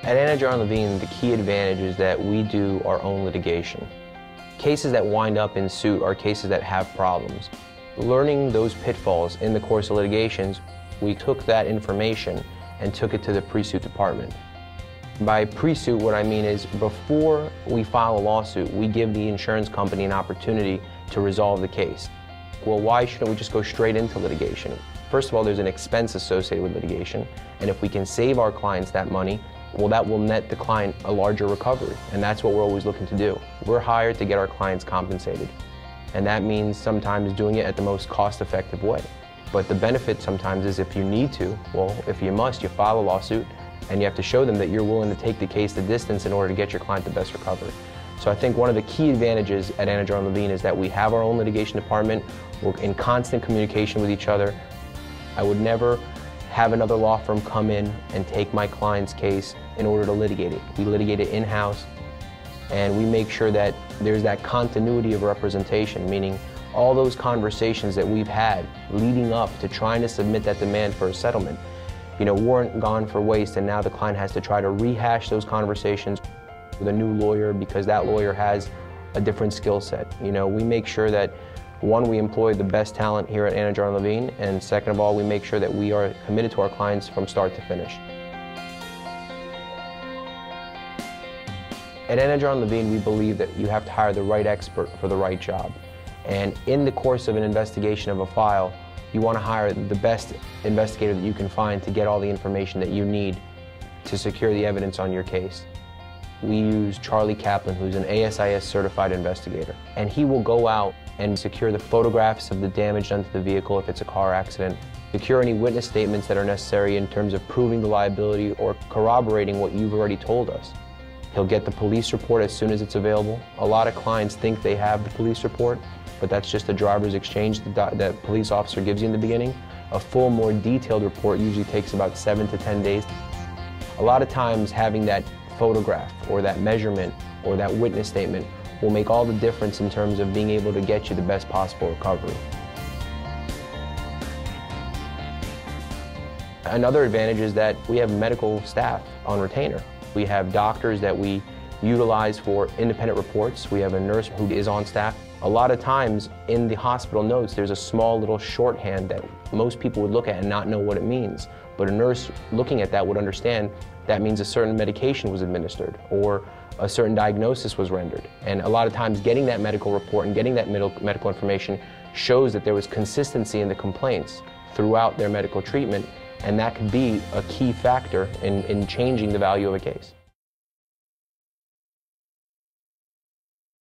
At Anna Jar & Levine, the key advantage is that we do our own litigation. Cases that wind up in suit are cases that have problems. Learning those pitfalls in the course of litigations, we took that information and took it to the pre-suit department. By pre-suit, what I mean is before we file a lawsuit, we give the insurance company an opportunity to resolve the case. Well, why shouldn't we just go straight into litigation? First of all, there's an expense associated with litigation, and if we can save our clients that money, well, that will net the client a larger recovery, and that's what we're always looking to do. We're hired to get our clients compensated, and that means sometimes doing it at the most cost-effective way. But the benefit sometimes is if you need to, well, if you must, you file a lawsuit, and you have to show them that you're willing to take the case the distance in order to get your client the best recovery. So I think one of the key advantages at Anna Jar & Levine is that we have our own litigation department. We're in constant communication with each other. I would never have another law firm come in and take my client's case in order to litigate it. We litigate it in-house, and we make sure that there's that continuity of representation, meaning all those conversations that we've had leading up to trying to submit that demand for a settlement, weren't gone for waste, and now the client has to try to rehash those conversations with a new lawyer because that lawyer has a different skill set. We make sure that one, we employ the best talent here at Anna Jar & Levine, and second of all, we make sure that we are committed to our clients from start to finish. At Anna Jar & Levine, we believe that you have to hire the right expert for the right job. And in the course of an investigation of a file, you want to hire the best investigator that you can find to get all the information that you need to secure the evidence on your case. We use Charlie Kaplan, who's an ASIS certified investigator, and he will go out and secure the photographs of the damage done to the vehicle if it's a car accident, secure any witness statements that are necessary in terms of proving the liability or corroborating what you've already told us. He'll get the police report as soon as it's available. A lot of clients think they have the police report, but that's just a driver's exchange that police officer gives you in the beginning. A full, more detailed report usually takes about 7 to 10 days. A lot of times having that photograph or that measurement or that witness statement will make all the difference in terms of being able to get you the best possible recovery. Another advantage is that we have medical staff on retainer. We have doctors that we utilize for independent reports. We have a nurse who is on staff. A lot of times in the hospital notes, there's a small little shorthand that most people would look at and not know what it means. But a nurse looking at that would understand that means a certain medication was administered or a certain diagnosis was rendered. And a lot of times getting that medical report and getting that medical information shows that there was consistency in the complaints throughout their medical treatment, and that could be a key factor in changing the value of a case.